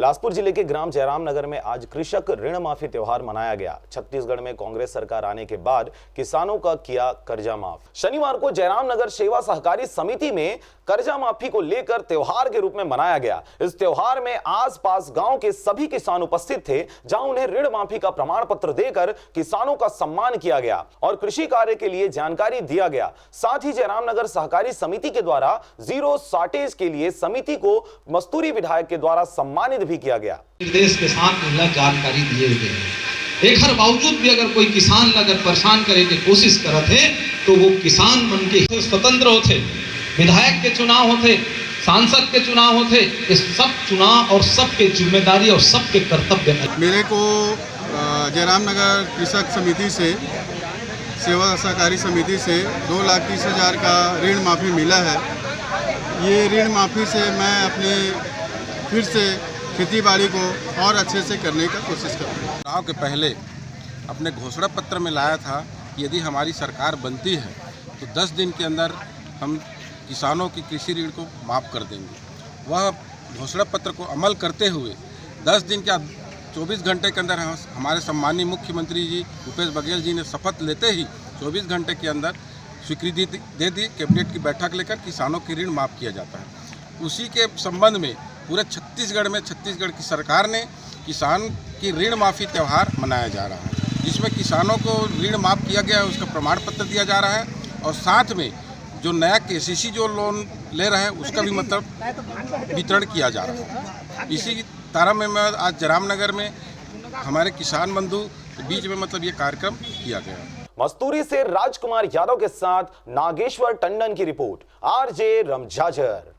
बिलासपुर जिले के ग्राम जयराम नगर में आज कृषक ऋण माफी त्योहार मनाया गया। छत्तीसगढ़ में कांग्रेस सरकार आने के बाद किसानों का किया कर्जा माफ। शनिवार को जयराम नगर सेवा सहकारी समिति में कर्जा माफी को लेकर त्योहार के रूप में मनाया गया। इस त्योहार में आसपास गांव के सभी किसान उपस्थित थे, जहां उन्हें ऋण माफी का प्रमाण पत्र देकर किसानों का सम्मान किया गया और कृषि कार्य के लिए जानकारी दिया गया। साथ ही जयराम नगर सहकारी समिति के द्वारा जीरो शॉर्टेज के लिए समिति को मस्तूरी विधायक के द्वारा सम्मानित भी किया गया। निर्देश के साथ जानकारी दिए गए हैं। एक हर बावजूद भी अगर कोई किसान अगर परेशान करे की कोशिश करत है तो वो किसान बन के स्वतंत्र होते, विधायक के चुनाव होते, सांसद के चुनाव होते, इस सब चुनाव और सबके जिम्मेदारी और सबके कर्तव्य है। मेरे को जयराम नगर कृषक समिति से सेवा सहकारी समिति से 2,30,000 का ऋण माफी मिला है। ये ऋण माफी से मैं अपने फिर से खेती बाड़ी को और अच्छे से करने का कोशिश करूँगा। चुनाव के पहले अपने घोषणा पत्र में लाया था कि यदि हमारी सरकार बनती है तो 10 दिन के अंदर हम किसानों की कृषि ऋण को माफ़ कर देंगे। वह घोषणा पत्र को अमल करते हुए 10 दिन के 24 घंटे के अंदर हमारे सम्मानीय मुख्यमंत्री जी भूपेश बघेल जी ने शपथ लेते ही 24 घंटे के अंदर स्वीकृति दे दी। कैबिनेट की बैठक लेकर किसानों की ऋण माफ़ किया जाता है। उसी के संबंध में पूरे छत्तीसगढ़ में छत्तीसगढ़ की सरकार ने किसान की ऋण माफ़ी त्यौहार मनाया जा रहा है, जिसमें किसानों को ऋण माफ़ किया गया है, उसका प्रमाण पत्र दिया जा रहा है और साथ में जो नया केसीसी जो लोन ले रहे हैं उसका भी मतलब वितरण किया जा रहा है। इसी तरह में मैं आज जयराम नगर में हमारे किसान बंधु के बीच में मतलब ये कार्यक्रम किया गया। मस्तूरी से राजकुमार यादव के साथ नागेश्वर टंडन की रिपोर्ट, आरजे रमझाझर।